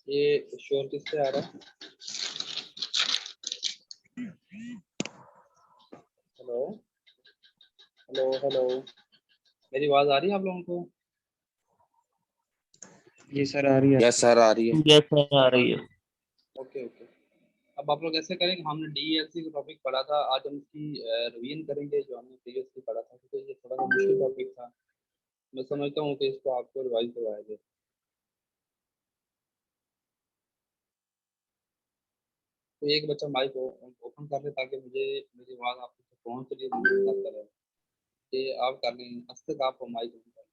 ये शोर किससे आ रहा है? हेलो हेलो हेलो, मेरी आवाज आ रही है आप लोगों को? जी सर आ रही है। यस सर आ रही है। यस सर आ रही है। Okay okay. अब आप लोग ऐसे करेंगे, हमने डीएलसी का टॉपिक पढ़ा था, आज हम इसकी रिवीजन करेंगे जो हमने प्रीवियसली पढ़ा था, क्योंकि ये थोड़ा सा मुश्किल टॉपिक था। मैं समझता हूँ कि इसको आपको रिवाइज करवाया जाए। तो एक बच्चा माइक ओपन कर ले ताकि मुझे मेरी आवाज़ आप तक पहुँच रही है, मुझे पता चले। ये आप कर लें, आज तक आपको माइक ओपन कर लें।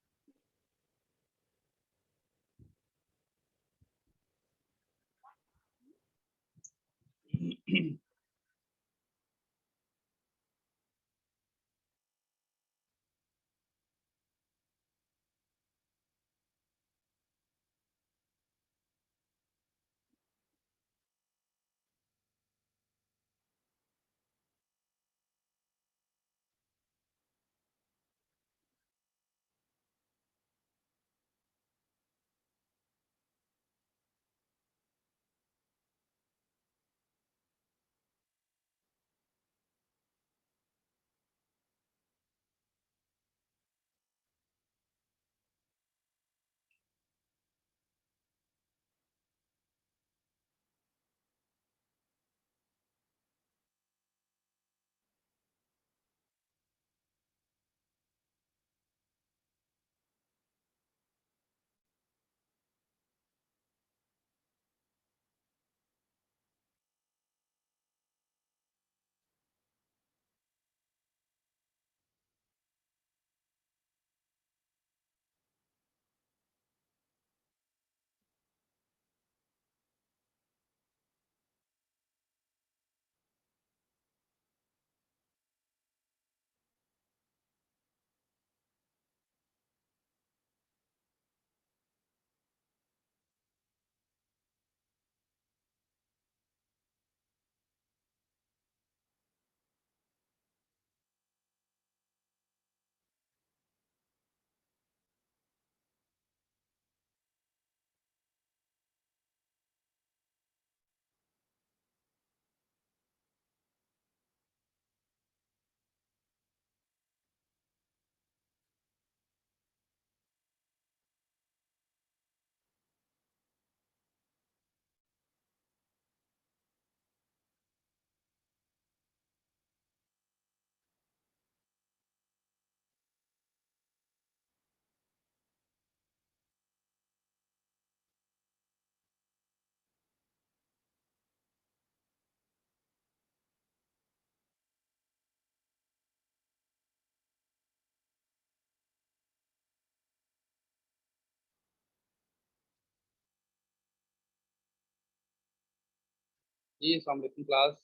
जी अस्सलाम वालेकुम क्लास।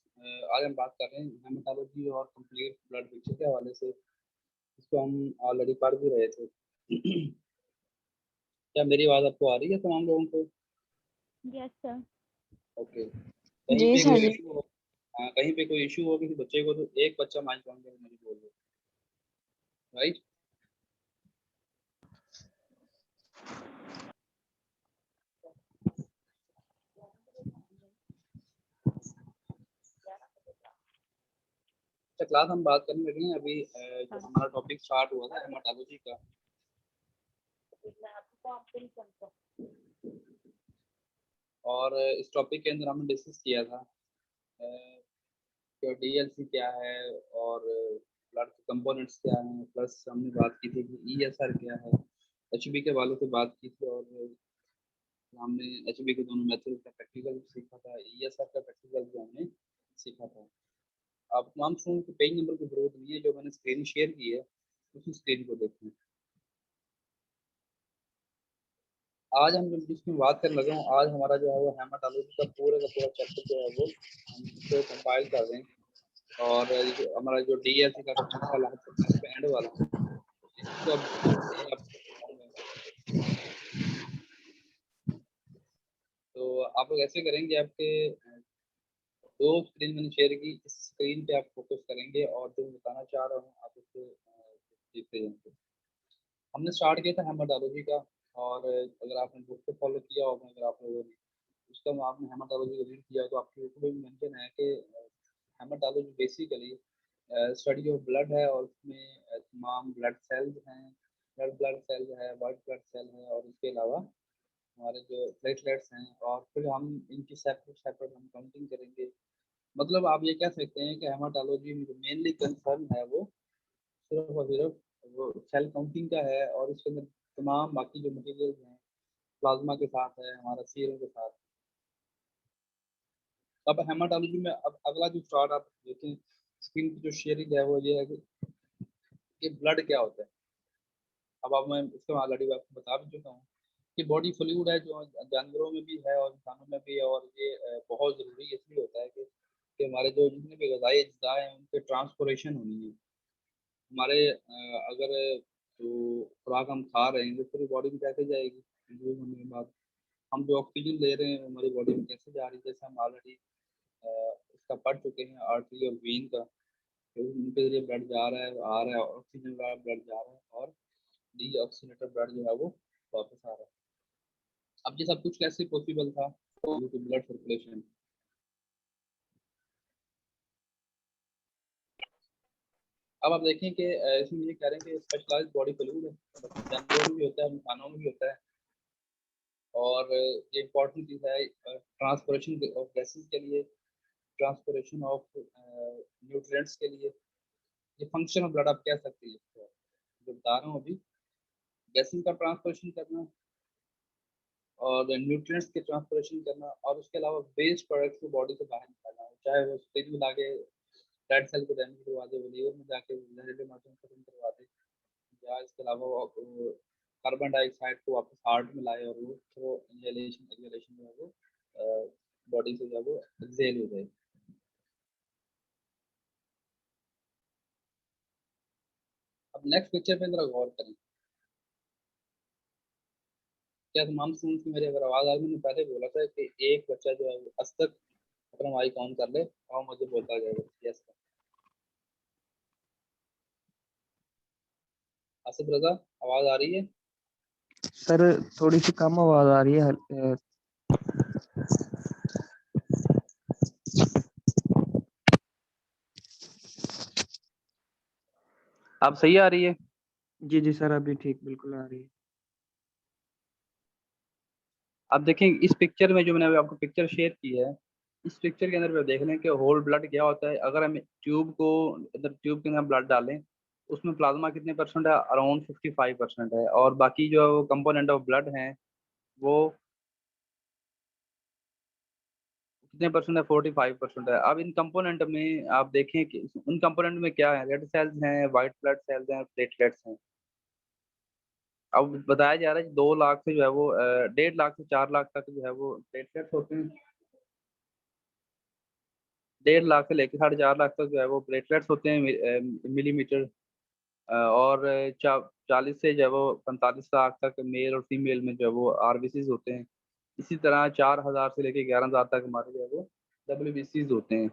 आज हम बात कर रहे हैं हेमेटोलॉजी और कंप्लीट ब्लड पिक्चर के हवाले से। इसको हम ऑलरेडी पढ़ भी रहे थे। क्या मेरी आवाज़ आपको आ रही है तमाम लोगों को? Yes sir. ओके। कहीं जी पे सर कोई जी। इशू हो, हाँ कहीं पे कोई इशू हो किसी बच्चे को, तो एक बच्चा माइक ऑन करके मुझे बोल दो। राइट। तो क्लास हम बात करने लगे हैं अभी। जो हमारा टॉपिक स्टार्ट हुआ था हेमाटोलॉजी का, और इस टॉपिक के अंदर हमने डिस्कस किया था कि डीएलसी क्या है और ब्लड के कंपोनेंट्स क्या हैं, प्लस हमने बात की थी कि ईएसआर क्या है, एचबी के वालों से बात की थी, और हमने एचबी के दोनों मेथड का प्रैक्टिकल सीखा था, ईएसआर का प्रैक्टिकल भी हमने सीखा था। आप तमाम स्टूडेंट को पेज नंबर की जरूरत नहीं है, जो मैंने स्क्रीन शेयर की है उसी स्क्रीन को देखें। आज हम जिसमें बात करने लगे हूँ, आज हमारा जो है वो हेमाटोलॉजी का पूरा चैप्टर जो है वो हम इसको कंपाइल कर रहे हैं। और जो हमारा जो डीएलसी का चैप्टर वाला है एंड वाला, इसको अब तो आप लोग ऐसे करेंगे, आपके दो स्क्रीन मैंने शेयर की, इस स्क्रीन पे आप फोकस करेंगे और जो मैं बताना चाह रहा हूँ आप उसको देखते जाएंगे। हमने स्टार्ट किया था हेमाटोलॉजी का, और अगर आपने बुक को फॉलो किया होगा, अगर आप लोगों ने, उसका आपने हेमाटोलॉजी रीड किया तो आपके ऊपर भी मेंशन है कि haematology basically study of blood है और उसमें तमाम ब्लड सेल्स हैं, रेड ब्लड सेल है, वाइट ब्लड सेल है और इसके अलावा हमारे जो प्लेटलेट्स हैं, और फिर हम इनकी सेपरेट सेपरेट हम काउंटिंग करेंगे। मतलब आप ये कह सकते हैं कि हेमाटोलॉजी में जो मेनली कंसर्न है वो सिर्फ और सिर्फ वो सेल काउंटिंग का है, और इसके अंदर तमाम बाकी जो मटेरियल हैं प्लाज्मा के साथ है, हमारा सीरम के साथ। अब हेमाटोलॉजी में अब अगला जो स्टार्ट आप देखें स्क्रीन की जो शेयरिंग है वो ये है कि ब्लड क्या होता है। अब मैं इसके ऑलरेडी आपको बता भी चुका हूँ कि बॉडी फ्लूइड है जो जानवरों में भी है और इंसानों में भी है, और ये बहुत ज़रूरी इसलिए होता है कि हमारे जो जितने भी गज़ाई अज्जा हैं उनके ट्रांसपोर्टेशन होनी है। हमारे अगर जो खुराक हम खा रहे हैं वो पूरी बॉडी में कैसे जाएगी यूज होने के बाद, हम जो ऑक्सीजन ले रहे हैं हमारी बॉडी में कैसे जा रही है, जैसे हम ऑलरेडी इसका पढ़ चुके हैं आर्टरी और वेन का, तो उनके जरिए ब्लड जा रहा है आ रहा है, ऑक्सीजन वाला ब्लड जा रहा है और डीऑक्सीनेटेड ब्लड जो है वो वापस आ रहा है। अब ये सब कुछ कैसे पॉसिबल था ड्यू टू ब्लड सर्कुलेशन। अब आप देखें कि इसमें ये कह रहे हैं कि स्पेशलाइज्ड बॉडी फ्लूइड है, जानवरों में भी होता है, इंसानों में भी होता है, और ये इंपॉर्टेंट चीज़ है ट्रांसपोर्टेशन ऑफ गैसेज के लिए, ट्रांसपोर्टेशन ऑफ न्यूट्रिएंट्स के लिए। ये फंक्शन ऑफ ब्लड आप कह सकते हैं इसको, जो बता रहा हूँ अभी, गैसेज का ट्रांसपोर्टेशन करना और न्यूट्रिएंट्स के ट्रांसपोर्टेशन करना, और उसके अलावा वेस्ट प्रोडक्ट्स को बॉडी से बाहर निकालना, चाहे वो स्प्लिट में लाके रेड सेल को डैमेज करवा दे, वो लीवर में जाके जहरीले माध्यम से खत्म करवा दे, या इसके अलावा वो कार्बन डाइऑक्साइड को वापस हार्ट में लाए और वो थ्रो इनहेलेशन एक्सहेलेशन जो है वो बॉडी से जो है वो एक्सहेल हो जाए। अब नेक्स्ट पिक्चर पे जरा गौर करें। क्या तमाम स्टूडेंट्स की मेरी अगर आवाज आ रही, मैंने पहले बोला था कि एक बच्चा जो है वो आज तक अपना माइक ऑन कर ले और मुझे बोलता जाएगा यस। आसिफ रजा, आवाज आ रही है? सर थोड़ी सी कम आवाज आ रही है। अब सही आ रही है? जी जी सर, अभी ठीक बिल्कुल आ रही है। अब देखें इस पिक्चर में जो मैंने अभी आपको पिक्चर शेयर की है, इस पिक्चर के अंदर भी देख लें कि होल ब्लड क्या होता है। अगर हम ट्यूब को अंदर ट्यूब के अंदर ब्लड डालें, उसमें प्लाज्मा कितने परसेंट है? अराउंड 55% है, और बाकी जो कंपोनेंट ऑफ ब्लड हैं वो कितने परसेंट है? 45% है। अब इन कंपोनेंट में आप देखें कि उन कंपोनेंट में क्या है, रेड सेल्स हैं, वाइट ब्लड सेल्स हैं, प्लेटलेट्स हैं। अब बताया जा रहा है कि 2 लाख से जो है वो 1.5 लाख से 4 लाख तक जो है वो प्लेटलेट्स होते हैं। 1.5 लाख से लेकर 4.5 लाख तक जो है वो प्लेटलेट्स होते हैं मिलीमीटर, और 40 से जो है वो 45 लाख तक मेल और फीमेल में जो है वो आरबीसीज होते हैं। इसी तरह 4,000 से लेकर 11,000 तक हमारे जो है वो डब्ल्यूबीसीज होते हैं।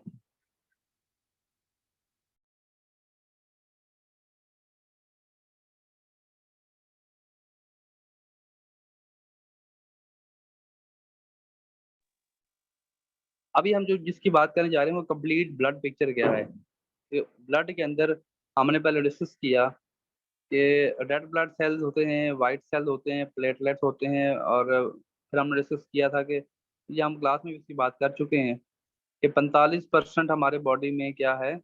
अभी हम जो जिसकी बात करने जा रहे हैं वो कंप्लीट ब्लड पिक्चर क्या है। ब्लड के अंदर हमने पहले डिस्कस किया कि रेड ब्लड सेल्स होते हैं, वाइट सेल्स होते हैं, प्लेटलेट्स होते हैं, और फिर हमने डिस्कस किया था कि ये हम क्लास में भी इसकी बात कर चुके हैं कि 45% हमारे बॉडी में क्या है,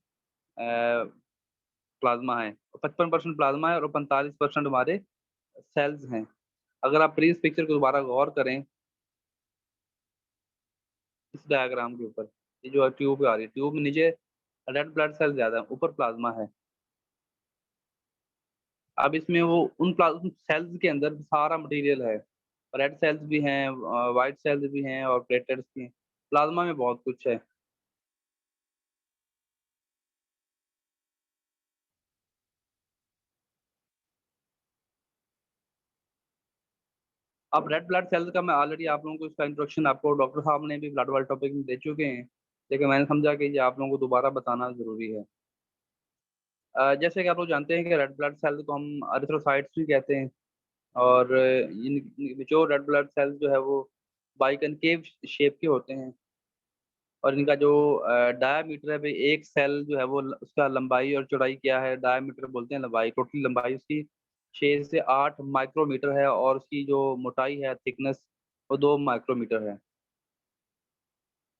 प्लाज्मा है। 55% प्लाज्मा है और 45% हमारे सेल्स हैं। अगर आप प्लीज पिक्चर को दोबारा गौर करें इस डायग्राम के ऊपर, ये जो ट्यूब आ रही है, ट्यूब में नीचे रेड ब्लड सेल ज्यादा है, ऊपर प्लाज्मा है। अब इसमें वो उन सेल्स के अंदर सारा मटेरियल है, रेड सेल्स भी हैं, वाइट सेल्स भी हैं और प्लेटलेट्स भी हैं। प्लाज्मा में बहुत कुछ है। अब रेड ब्लड सेल्स का मैं ऑलरेडी आप लोगों को इसका इंट्रोडक्शन आपको डॉक्टर साहब ने भी ब्लड वाले टॉपिक में दे चुके हैं, लेकिन मैंने समझा कि ये आप लोगों को दोबारा बताना जरूरी है। जैसे कि आप लोग जानते हैं कि रेड ब्लड सेल को हम एरिथ्रोसाइट्स भी कहते हैं, और इन जो रेड ब्लड सेल्स जो है वो बाइकनकेव शेप के होते हैं, और इनका जो डायामीटर है भाई, एक सेल जो है वो उसका लंबाई और चौड़ाई क्या है, डायामीटर बोलते हैं लंबाई, टोटल लंबाई उसकी 6 से 8 माइक्रोमीटर है, और उसकी जो मोटाई है, थिकनेस, वो 2 माइक्रोमीटर है।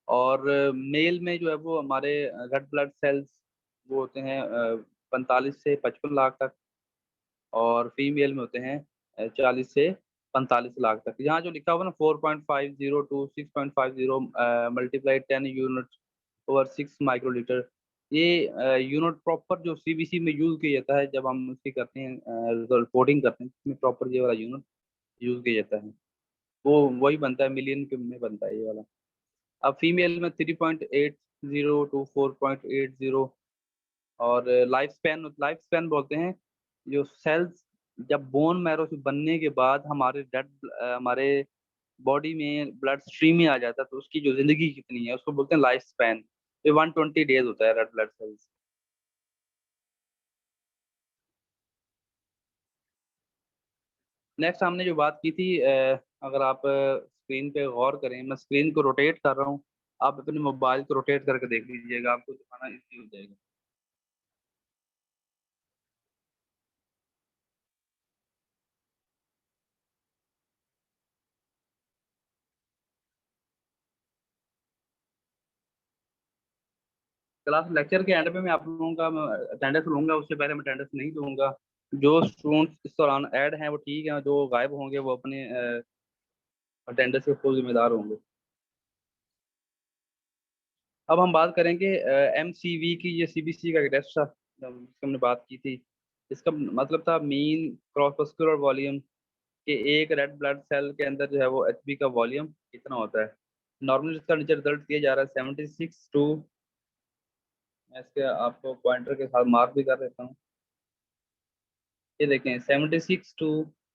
और मेल में जो है वो हमारे रेड ब्लड सेल्स वो होते हैं 45 से 55 लाख तक, और फीमेल में होते हैं 40 से 45 लाख तक। यहाँ जो लिखा हुआ ना 4.50 to 6.50 multiply 10 unit over 6 microlitre, ये यूनिट प्रॉपर जो सीबीसी में यूज किया जाता है जब हम उसकी करते हैं रिपोर्टिंग करते हैं, इसमें प्रॉपर ये वाला यूनिट यूज किया जाता है, वो वही बनता है, मिलियन के में बनता है ये वाला। अब फीमेल में 3.80 टू 4.80, और लाइफ स्पैन बोलते हैं जो सेल्स जब बोन मैरो से बनने के बाद हमारे बॉडी में ब्लड स्ट्रीम में आ जाता है, तो उसकी जो जिंदगी कितनी है उसको बोलते हैं लाइफ स्पैन। ये 120 डेज होता है रेड ब्लड सेल्स। नेक्स्ट हमने जो बात की थी, अगर आप स्क्रीन पे गौर करें, मैं स्क्रीन को रोटेट कर रहा हूँ, आप अपने मोबाइल को रोटेट करके देख लीजिएगा, आपको दिखाना इजी हो जाएगा। क्लास लेक्चर के एंड में मैं आप लोगों का अटेंडेंस लूंगा, उससे पहले मैं अटेंडेंस नहीं दूंगा। जो स्टूडेंट्स इस दौरान ऐड हैं वो ठीक है, जो गायब होंगे वो अपने अटेंडेंस के फुल जिम्मेदार होंगे। अब हम बात करेंगे एमसीवी की, ये सीबीसी का एक टेस्ट था जिसकी हमने बात की थी। इसका मतलब था मीन क्रॉस मस्कुलर वॉल्यूम, कि एक रेड ब्लड सेल के अंदर जो है वो एचबी का वॉल्यूम कितना होता है। नॉर्मली इसका नीचे रिजल्ट दिया जा रहा है 76 टू, मैं इसके आपको पॉइंटर के साथ मार्क भी कर देता हूँ। ये देखें 76 टू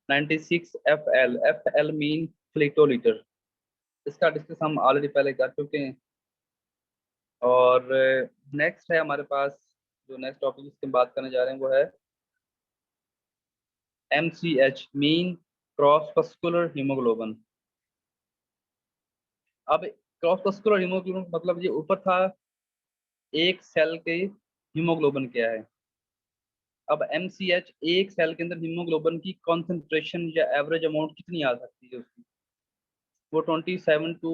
96 FL, FL मीन फ्लिटोलीटर। इसका डिस्कस हम ऑलरेडी पहले कर चुके हैं। और नेक्स्ट है हमारे पास, जो नेक्स्ट टॉपिक जिसकी बात करने जा रहे हैं वो है MCH mean cross muscular haemoglobin. अब क्रॉस मस्कुलर हीमोग्लोबिन मतलब ये ऊपर था एक सेल के हीमोग्लोबिन क्या है। अब MCH एक सेल के अंदर हीमोग्लोबिन की कॉन्सेंट्रेशन या एवरेज अमाउंट कितनी आ सकती है उसकी, वो 27 टू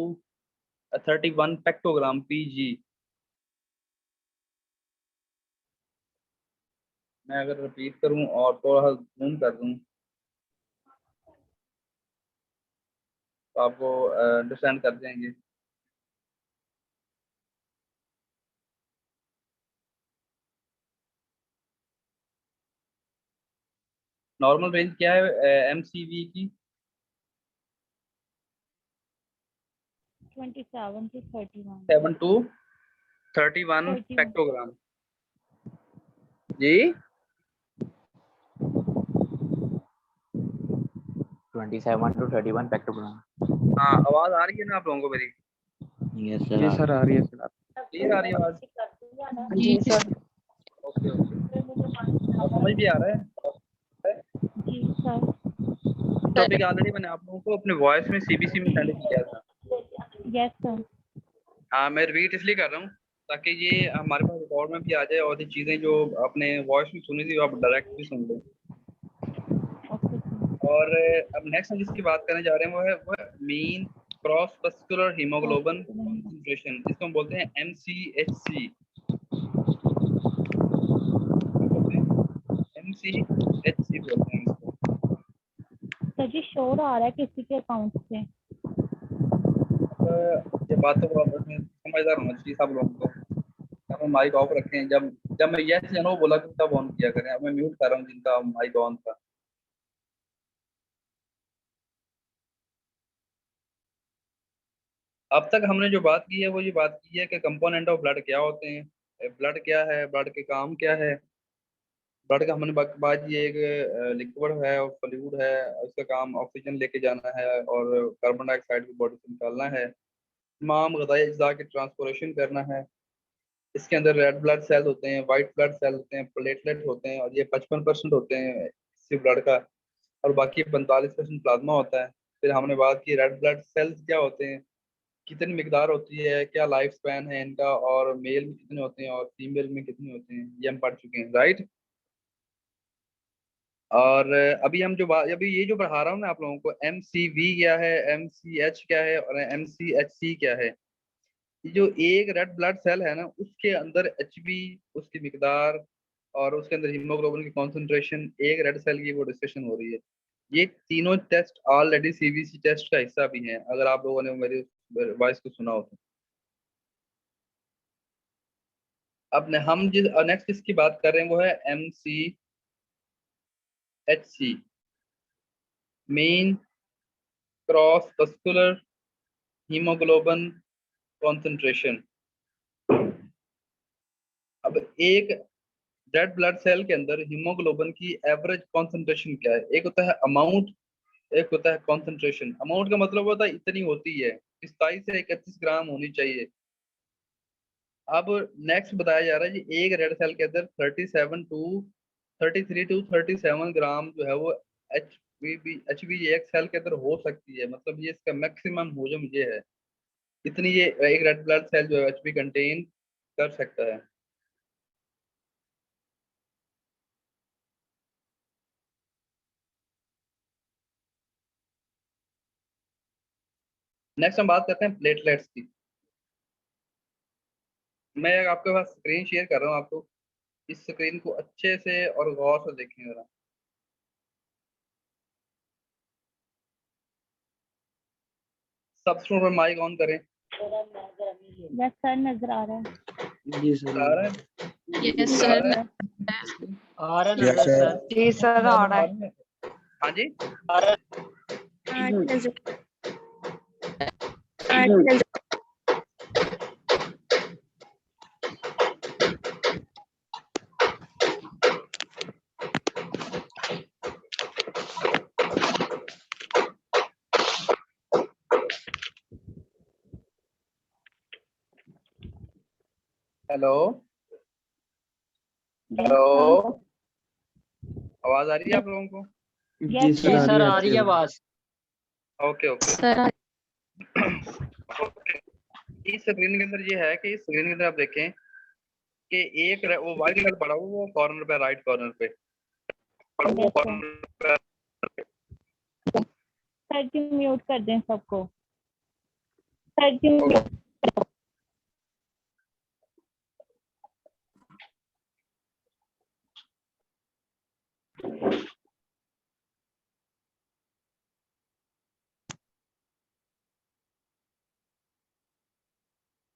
31 पेक्टोग्राम PG। मैं अगर रिपीट करूं और थोड़ा जूम कर दूं तो आपको अंडरस्टैंड कर जाएंगे। नॉर्मल रेंज क्या है MCV की? 27 to 31. 7 टू 31 31. पेक्टोग्राम जी। 27 to 31 पेक्टोग्राम। हाँ, आवाज आ रही है ना आप लोगों को मेरी? यस जी सर आ रही है सर। क्लियर आ रही है आवाज? जी सर। ओके ओके, और समझ भी आ रहा है। जी सर. टॉपिक ऑलरेडी मैंने आप लोगों को अपने वॉइस में सीबीसी में सेंड किया था। Yes sir. हाँ, मैं रिपीट इसलिए कर रहा हूँ ताकि ये हमारे पास रिकॉर्ड में भी आ जाए, और ये चीज़ें जो अपने वॉइस में सुनी थी वो आप डायरेक्ट भी सुन लो। Okay sir. और अब नेक्स्ट हम जिसकी बात करने जा रहे हैं वो है mean cross muscular haemoglobin concentration, जिसको हम बोलते हैं MCHC। MCHC बोलते हैं इसको। सर जी शोर आ रहा है किसी के अकाउंट से. ये बात तो आप उसमें समझदार होना चाहिए सब लोगों को। अब हम माइक ऑफ रखे हैं, जब जब मैं यस या नो बोला कि तब ऑन किया करें। अब मैं म्यूट कर रहा हूँ जिनका माइक ऑन था। अब तक हमने जो बात की है वो ये बात की है कि कंपोनेंट ऑफ ब्लड क्या होते हैं, ब्लड क्या है, ब्लड के काम क्या है। ब्लड का हमने बात, ये एक लिक्विड है और फ्लूइड है, उसका काम ऑक्सीजन लेके जाना है और कार्बन डाइऑक्साइड की बॉडी से निकालना है, तमाम ग़िज़ाई अज्जा की ट्रांसपोर्टेशन करना है। इसके अंदर रेड ब्लड सेल होते हैं, वाइट ब्लड सेल होते हैं, प्लेटलेट होते हैं, और ये 55% होते हैं इसी ब्लड का, और बाकी 45% प्लाज्मा होता है। फिर हमने बात की रेड ब्लड सेल्स क्या होते हैं, कितनी मिकदार होती है, क्या लाइफ स्पैन है इनका, और मेल में कितने होते हैं और फीमेल में कितने होते हैं, ये हम पढ़ चुके हैं, राइट। और अभी हम जो बात, अभी ये जो पढ़ा रहा हूँ ना आप लोगों को, MCV क्या है, MCH क्या है और MCHC क्या है, ये जो एक रेड ब्लड सेल है ना, उसके अंदर HB, उसकी मिकदार और उसके अंदर हीमोग्लोबिन की कॉन्सेंट्रेशन, एक रेड सेल की वो डिस्कशन हो रही है। ये तीनों टेस्ट ऑलरेडी CBC टेस्ट का हिस्सा भी हैं, अगर आप लोगों ने मेरी वॉइस को सुना हो तो। अब हम जिस नेक्स्ट इसकी बात कर रहे हैं वो है MCHC, main cross muscular haemoglobin concentration. अब एक रेड ब्लड सेल के अंदर हीमोग्लोबिन की एवरेज कॉन्सेंट्रेशन क्या है, एक होता है अमाउंट, एक होता है कॉन्सेंट्रेशन। अमाउंट का मतलब होता है इतनी होती है, 27 से 31 ग्राम होनी चाहिए। अब नेक्स्ट बताया जा रहा है जी, एक रेड सेल के अंदर 33 टू 37 ग्राम जो है वो एच बी एक सेल के अंदर हो सकती है, मतलब ये इसका मैक्सिमम हजम ये है, इतनी ये एक रेड ब्लड सेल जो है एचबी कंटेन कर सकता है। नेक्स्ट हम बात करते हैं प्लेटलेट्स की। मैं आपके पास स्क्रीन शेयर कर रहा हूँ, आपको इस स्क्रीन को अच्छे से और गौर से देखें जरा। सब स्टूडेंट में माइक ऑन करें। यस सर, नजर आ रहा है। जी सर। आ रहा है? यस आ सर। रहा है? आ रहा है नजर सर। जी सर आ रहा है। हाँ जी, आ रहा है। Hello Yes, hello, sir. आवाज आ रही है आप लोगों को? जी Yes, जी सर सर आ आपकी रही है आवाज। Okay okay. सर इस स्क्रीन के अंदर ये है कि इस स्क्रीन के अंदर आप देखें कि एक वो व्हाइट कलर पड़ा हुआ वो कॉर्नर पे, राइट कॉर्नर पे yes, sir. सर जी म्यूट कर दें सबको। सर जी म्यूट।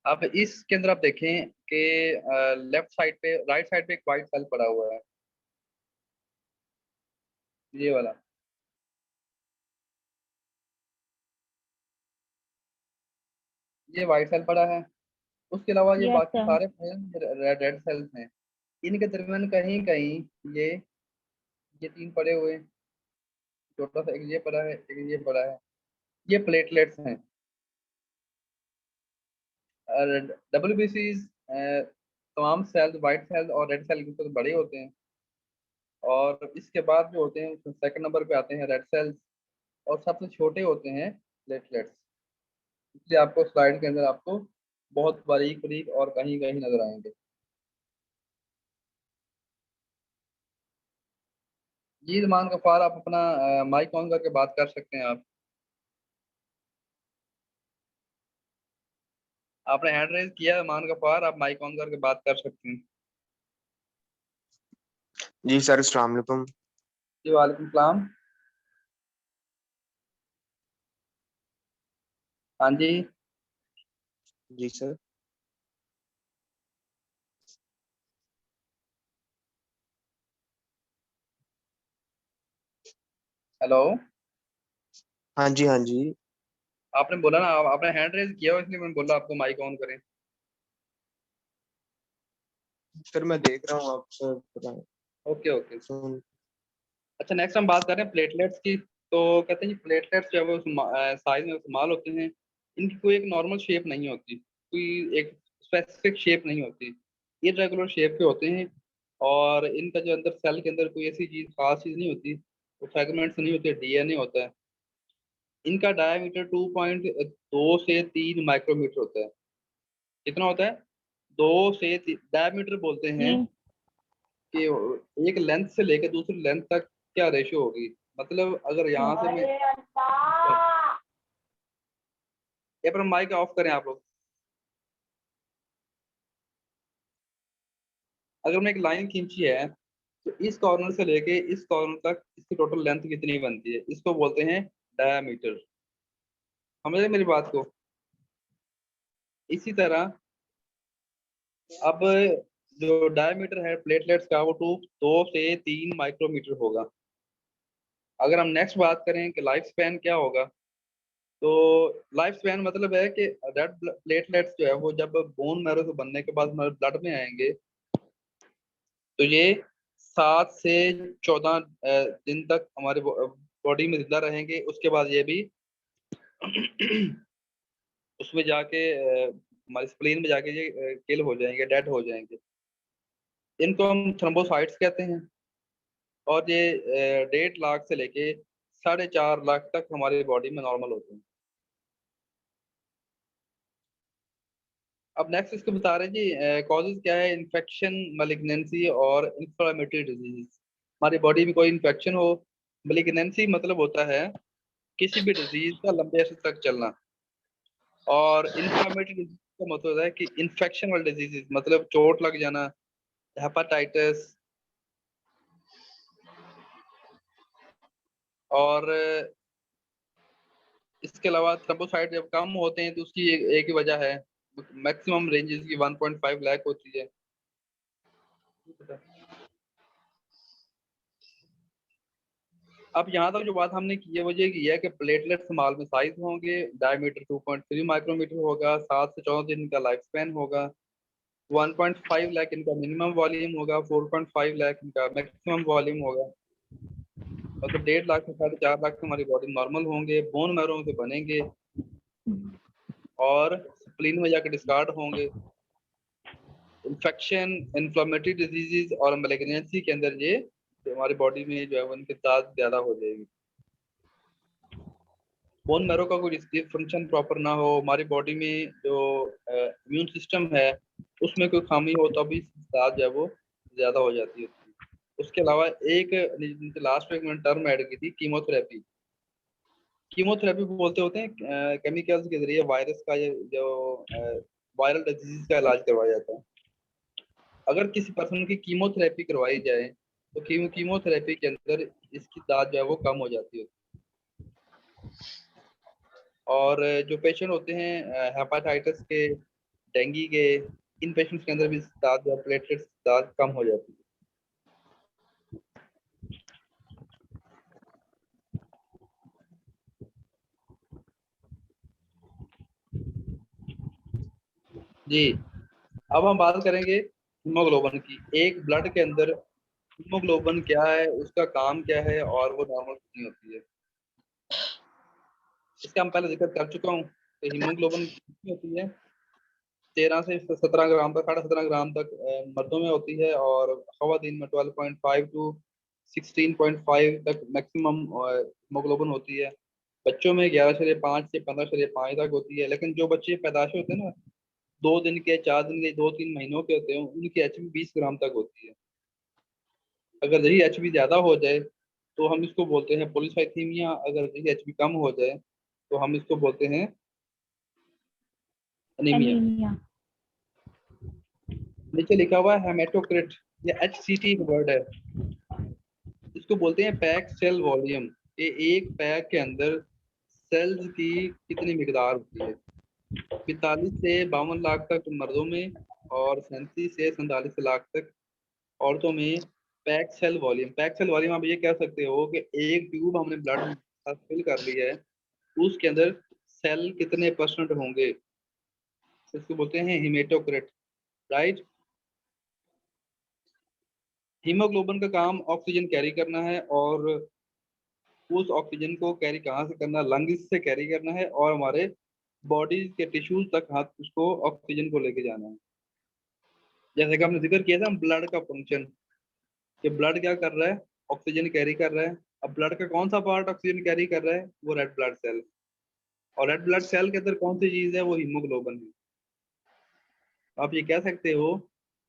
अब इसके अंदर आप देखें कि लेफ्ट साइड पे, राइट साइड पे एक व्हाइट सेल पड़ा हुआ है, ये वाला। ये व्हाइट सेल पड़ा है, उसके अलावा ये Yes, बाकी sir. सारे रेड सेल्स हैं। इनके दरमियान कहीं कहीं ये तीन पड़े हुए हैं, छोटा सा एक ये पड़ा है, एक ये पड़ा है, ये प्लेटलेट्स हैं। और WBC तमाम सेल्स, व्हाइट सेल और रेड सेल के बड़े होते हैं, और इसके बाद जो होते हैं सेकंड नंबर पे आते हैं रेड सेल्स, और सबसे छोटे होते हैं प्लेटलेट्स। इसलिए आपको स्लाइड के अंदर आपको बहुत बारीक बारीक और कहीं कहीं नजर आएंगे। जी मान गफ्फार, आप अपना माइक ऑन करके बात कर सकते हैं। आप आपने हैंड रेज किया मान गफ्फार, आप माइक ऑन करके बात कर सकते हैं। जी सर, अस्सलाम वालेकुम। जी वालेकुम सलाम। हाँ जी, जी सर। हेलो। हाँ जी, हाँ जी। आपने बोला ना, आपने हैंड रेज किया हो, इसलिए मैंने बोला आपको माइक ऑन करें। सर मैं देख रहा हूँ, आप सर बताएं। Okay okay. सुन। अच्छा, नेक्स्ट हम बात कर रहे हैं प्लेटलेट्स की। तो कहते हैं प्लेटलेट्स जो है वो साइज में इस्तेमाल होते हैं, इनकी कोई एक नॉर्मल शेप नहीं होती, कोई एक स्पेसिफिक शेप नहीं होती, इरेगुलर शेप के होते हैं। और इनका जो अंदर सेल के अंदर कोई ऐसी चीज, खास चीज नहीं होती, वो फ्रेगमेंट्स नहीं होते, DNA होता है। इनका डायमीटर 2.2 से 3 माइक्रोमीटर होता है। कितना होता है? 2 से 3 डायमीटर बोलते हैं कि एक लेंथ से लेकर दूसरी लेंथ तक क्या रेशियो होगी। मतलब अगर यहाँ से मैं ये पर माइक ऑफ करें आप लोग। अगर मैं एक लाइन खींची है तो इस कॉर्नर से लेके इस कॉर्नर तक इसकी टोटल लेंथ कितनी बनती है, इसको बोलते हैं डायमीटर। समझे मेरी बात को? इसी तरह अब जो डायमीटर है प्लेटलेट्स का वो 2 से 3 माइक्रोमीटर होगा। अगर हम नेक्स्ट बात करें कि लाइफ स्पैन क्या होगा, तो लाइफ स्पैन मतलब है कि रेड प्लेटलेट्स जो है वो जब बोन मैरो से बनने के बाद हमारे ब्लड में आएंगे तो ये 7 से 14 दिन तक हमारे बॉडी में जिंदा रहेंगे। उसके बाद ये भी उसमें जाके हमारे स्प्लीन में जाके ये किल हो जाएंगे, डेड हो जाएंगे। इनको हम थ्रोम्बोसाइट्स कहते हैं। और ये 1.5 लाख से लेके 4.5 लाख तक हमारी बॉडी में नॉर्मल होते हैं। अब नेक्स्ट इसको बता रहे हैं जी कॉजेज क्या है, इन्फेक्शन, मैलिग्नेंसी और इन्फ्लेमेटरी डिजीज। हमारी बॉडी में कोई इन्फेक्शन हो, मैलिग्नेंसी मतलब होता है किसी भी डिजीज का लंबे अर्से तक चलना, और इन्फ्लेमेटरी डिजीज का मतलब होता है कि इन्फेक्शन वाले डिजीज मतलब चोट लग जाना, हेपेटाइटिस। और इसके अलावा थ्रोम्बोसाइट जब कम होते हैं तो उसकी एक ही वजह है, मैक्सिमम रेंजेस की 1.5 लाख होती है। अब यहाँ तक जो बात हमने की है वो ये की है कि प्लेटलेट स्मॉल में साइज होंगे, डायमीटर 2.3 माइक्रोमीटर होगा, 7 से 14 दिन का लाइफ स्पैन होगा, 1.5 लाख इनका मिनिमम वॉल्यूम होगा, 4.5 लाख इनका मैक्सिमम वॉल्यूम होगा। मतलब 1.5 लाख से 4.5 लाख हमारी बॉडी नॉर्मल होंगे, बोन मैरो से बनेंगे और स्प्लीन में जाकर डिस्कार्ड होंगे। इन्फेक्शन, इन्फ्लेमेटरी डिजीजेज और मैलिग्नेंसी के अंदर ये हमारी बॉडी में जो है उनकी तादाद ज्यादा हो जाएगी। बोन मैरो का कोई फंक्शन प्रॉपर ना हो, हमारी बॉडी में जो इम्यून सिस्टम है उसमें कोई खामी हो तो भी तादाद जो है वो ज्यादा हो जाती है। उसके अलावा एक लास्ट में एक मैंने टर्म ऐड की थी, कीमोथेरेपी। कीमोथेरेपी बोलते होते हैं केमिकल्स के जरिए वायरस का जो वायरल डिजीज का इलाज करवाया जाता है। अगर किसी पर्सन की कीमोथेरेपी करवाई जाए तो कीमोथेरेपी के अंदर इसकी दाद जो है वो कम हो जाती है। और जो पेशेंट होते हैं हेपेटाइटिस के, डेंगू के, इन पेशेंट्स के अंदर भी दाद या प्लेटलेट्स दाद कम हो जाती है। जी, अब हम बात करेंगे हीमोग्लोबिन की। एक ब्लड के अंदर हीमोग्लोबिन क्या है, उसका काम क्या है और वो नॉर्मल कितनी होती है, इसका हम पहले जिक्र कर चुका हूँ कि हीमोग्लोबिन कितनी होती है, 13 से 17 ग्राम तक, 17.5 ग्राम तक मर्दों में होती है, और खवातीन में 12.5 टू 16.5 तक मैक्सिमम हीमोग्लोबिन होती है। बच्चों में 11.5 से 15.5 तक होती है। लेकिन जो बच्चे पैदाश होते हैं ना, 2 दिन के, 4 दिन के, 2-3 महीनों के होते हैं, उनकी एचबी 20 ग्राम तक होती है। अगर यही एचबी ज्यादा हो जाए तो हम इसको बोलते हैं पॉलीसाइथीमिया। अगर यही एचबी कम हो जाए तो हम इसको बोलते हैं एनीमिया। एनीमिया। नीचे लिखा हुआ है हेमेटोक्रिट, ये HCT वर्ड है। इसको बोलते हैं पैक सेल वॉल्यूम। ये एक पैक के अंदर सेल्स की कितनी मिकदार होती है। 45 से 52 लाख तक मर्दों में और 37 से 47 लाख तक औरतों में pack cell volume. Pack cell volume आप ये कह सकते हो कि एक ट्यूब हमने ब्लड में फिल कर ली है, उसके अंदर सेल कितने % होंगे, इसको बोलते हैं हेमेटोक्रिट, राइट। हीमोग्लोबिन का काम ऑक्सीजन कैरी करना है, और उस ऑक्सीजन को कैरी कहाँ से करना है, लंग्स से कैरी करना है, और हमारे बॉडी के टिश्यूज तक हाथ उसको ऑक्सीजन को लेके जाना है। जैसे कि हमने जिक्र किया था ब्लड का फंक्शन, कि ब्लड क्या कर रहा है, ऑक्सीजन कैरी कर रहा है। अब ब्लड का कौन सा पार्ट ऑक्सीजन कैरी कर रहा है, वो रेड ब्लड सेल। और रेड ब्लड सेल के अंदर कौन सी चीज है, वो हीमोग्लोबिन है। आप ये कह सकते हो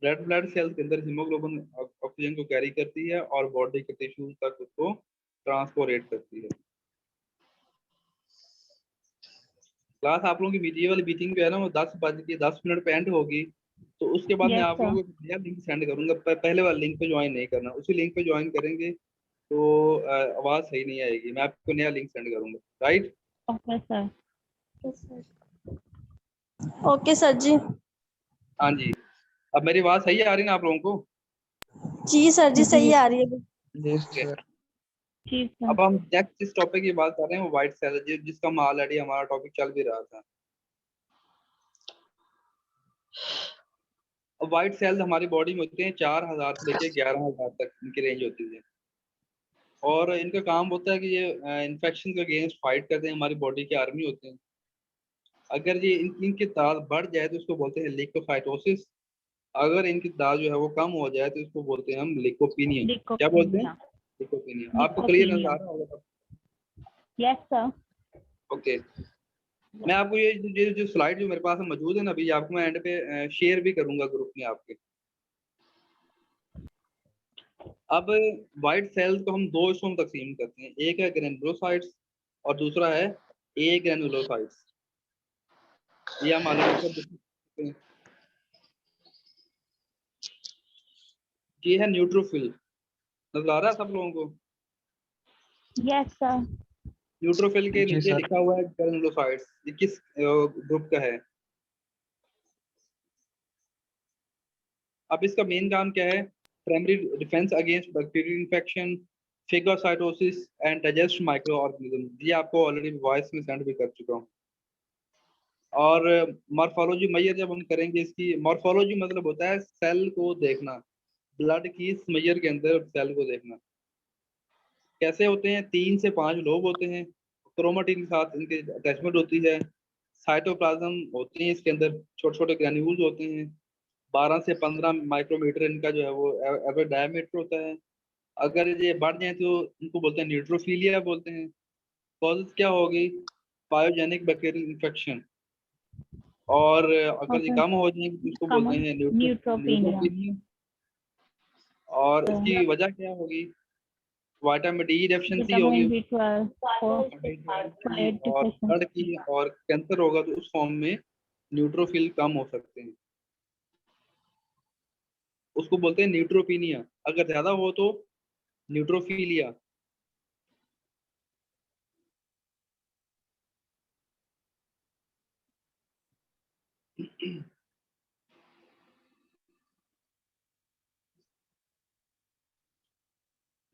रेड ब्लड सेल के अंदर हीमोग्लोबिन ऑक्सीजन को कैरी करती है और बॉडी के टिश्यूज तक उसको ट्रांसपोर्ट करती है। क्लास आप लोगों की ये वाली मीटिंग जो है ना वो 10:10 पे एंड होगी, तो उसके बाद मैं Yes, आप लोगों को एक नया लिंक सेंड करूंगा। पहले वाले लिंक पे ज्वाइन नहीं करना, उसी लिंक पे ज्वाइन करेंगे तो आवाज सही नहीं आएगी। मैं आपको नया लिंक सेंड करूंगा, right? Okay, sir. Okay sir ji. हाँ जी, अब मेरी आवाज सही आ रही है ना आप लोगों को? जी सर जी सही आ रही है। जी सर। जी सर। अब हम नेक्स्ट जिस टॉपिक की बात कर रहे हैं वो व्हाइट सेल है, जिसका ऑलरेडी हमारा टॉपिक चल भी रहा था। अब व्हाइट सेल्स हमारी बॉडी में होते हैं 4000 से लेके 11000 तक इनकी रेंज होती है, और इनका काम होता है कि ये इन्फेक्शन के अगेंस्ट फाइट करते हैं, हमारी बॉडी के आर्मी होते हैं। अगर ये इनकी तादाद बढ़ जाए तो इसको बोलते हैं ल्यूकोसाइटोसिस। अगर इनकी तादाद जो है वो कम हो जाए तो इसको बोलते हैं हम ल्यूकोपीनिया। क्या बोलते हैं? ल्यूकोपीनिया। आपको क्लियर नजर आ रहा होगा? Yes, sir. ओके, मैं आपको ये जो स्लाइड जो मेरे पास मौजूद है ना, अभी आपको मैं एंड पे शेयर भी करूंगा ग्रुप में आपके। अब व्हाइट सेल्स को हम दो हिस्सों में तकसीम करते हैं, एक है ग्रेनुलोसाइट्स और दूसरा है ए ग्रेनुलोसाइट्स। ये हम अलग, ये है न्यूट्रोफिल। नजर आ रहा है सब लोगों को? Yes, sir. न्यूट्रोफिल के जी नीचे सर। लिखा हुआ है ग्रेनुलोसाइट्स। ये किस ग्रुप का है? अब इसका मेन काम क्या है? Primary defence against bacterial infection, phagocytosis and digest micro organism. ये आपको ऑलरेडी वॉइस में सेंड भी कर चुका हूँ। और मॉर्फोलॉजी मैयर जब हम करेंगे, इसकी मॉर्फोलॉजी मतलब होता है सेल को देखना, ब्लड की मैयर के अंदर सेल को देखना। कैसे होते हैं? 3 से 5 लोब होते हैं, क्रोमेटिन के साथ इनकी अटैचमेंट होती है, साइटोप्लाज्म होते हैं, इसके अंदर छोटे छोटे ग्रैन्यूल्स होते हैं, 12 से 15 माइक्रोमीटर इनका जो है वो एवरेज डायमीटर होता है। अगर ये बढ़ जाए तो इनको बोलते हैं न्यूट्रोफिलिया बोलते हैं। कॉजेज क्या होगी? Pyogenic bacterial infection. और अगर ये Okay. कम हो जाएंगे तो इसको बोलते हैं Neutropenia. न्यूट्रोपिनिया। और इसकी वजह क्या होगी? विटामिन डी डेफिशिएंसी होगी, Vitamin B12 for और ब्लड की, और कैंसर होगा तो उस फॉर्म में न्यूट्रोफिल कम हो सकते हैं, उसको बोलते हैं न्यूट्रोपिनिया। अगर ज्यादा हो तो न्यूट्रोफिलिया।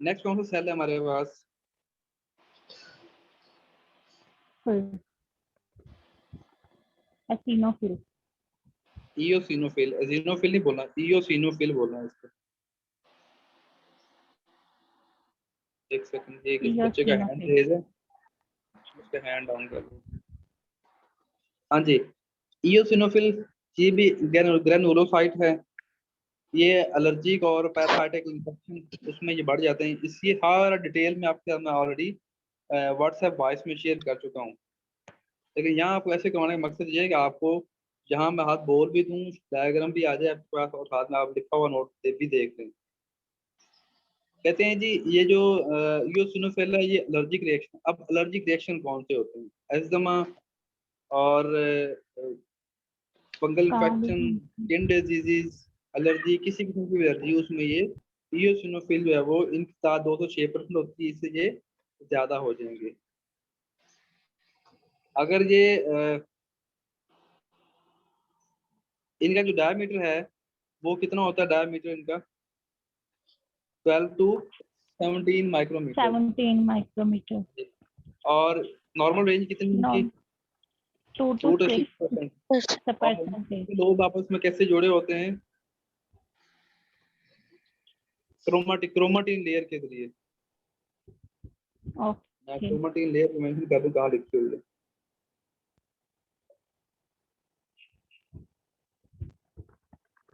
नेक्स्ट कौन सा सेल है हमारे पास? eosinophil. इयोसिनोफिल। एजिनोफिल नहीं बोलना, इयोसिनोफिल बोलना है इसको। एक सेकंड, ये किस बच्चे का हैंड रेज है, उसका हैंड डाउन कर दो। हाँ जी, इयोसिनोफिल ये भी ग्रेनुलोसाइट है। ये एलर्जिक और पैरासाइटिक इन्फेक्शन उसमें ये बढ़ जाते हैं। इसकी हर डिटेल में आपके साथ मैं ऑलरेडी व्हाट्सएप वॉइस में शेयर कर चुका हूँ, लेकिन यहाँ आपको ऐसे करवाने का मकसद ये है कि आपको जहाँ मैं हाथ बोल भी दूँ, डायग्राम भी आ जाए आपके पास, और साथ में आप लिखा हुआ नोट भी देख लें। कहते हैं जी ये जो इयोसिनोफिल है ये एलर्जिक रिएक्शन। अब एलर्जिक रिएक्शन कौन से होते हैं? एज्मा और fungal infection, skin disease, allergy, किसी किस्म की एलर्जी, उसमें ये इयोसिनोफिल जो है वो इनकी तादाद 206% होती है, इससे ये ज्यादा हो जाएंगे। अगर ये इनका जो डायमीटर है वो कितना होता है? डायमीटर इनका 12 to 17 माइक्रोमीटर। 17 micrometer. और नॉर्मल रेंज कितनी No, इनकी? 2 2 to to 6 6%। the percentage. लोग आपस में कैसे जुड़े होते हैं? क्रोमेटिन लेयर के जरिए। Okay. मैं क्रोमेटिन लेयर को मेंशन कर दूं कहाँ लिखी हुई है।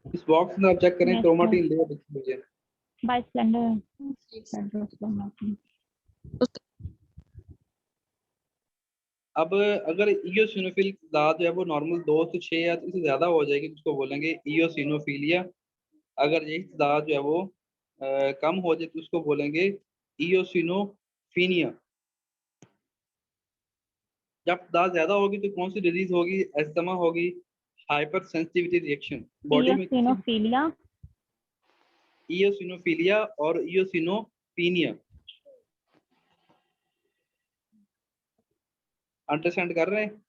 इस बॉक्स में आप चेक करें, Yes, क्रोमेटिन लेयर लिखी हुई है। by slender. अब अब अगर इयोसिनोफिल तादाद जो है वो नॉर्मल 2 से 6 या इससे ज्यादा हो जाएगी तो उसको बोलेंगे इयोसिनोफिलिया। अगर यही तादाद जो है वो कम हो जाए तो उसको बोलेंगे इयोसिनोफीनिया। जब तादाद ज्यादा होगी तो कौन सी डिजीज होगी? एस्थमा होगी, हाइपर सेंसिटिविटी रिएक्शन बॉडी में, इयोसिनोफिलिया। इयोसिनोफिलिया और इयोसिनोफीनिया। अंडरस्टैंड कर रहे हैं?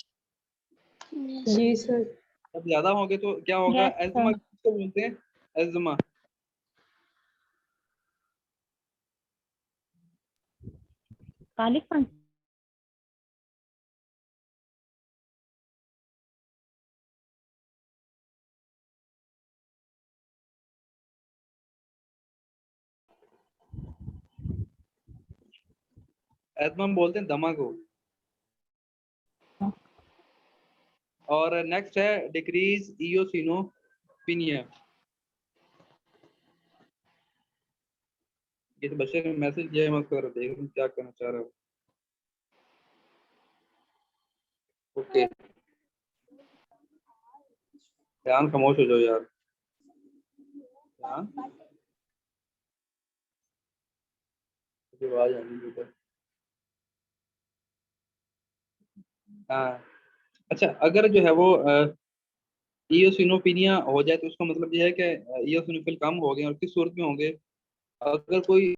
जी सर। जब ज्यादा होंगे तो क्या होगा? Yes, asthma sir. किसको बोलते हैं? एस्थमा। काली खांसी। एस्थमा हम बोलते हैं दमा को। और नेक्स्ट है डिक्रीज इयोसिनोफिनिया। ये तो बच्चे ने मैसेज किया है, मैं उसको देख रहा हूँ क्या कहना चाह रहा हूँ। ओके, ध्यान खामोश हो जाओ यार। ध्यान, आवाज आ रही है ऊपर। हाँ, अच्छा, अगर जो है वो इयोसिनोफिनिया हो जाए तो उसका मतलब ये है कि इयोसिनोफिल कम हो गए। और किस सूरत में होंगे? अगर कोई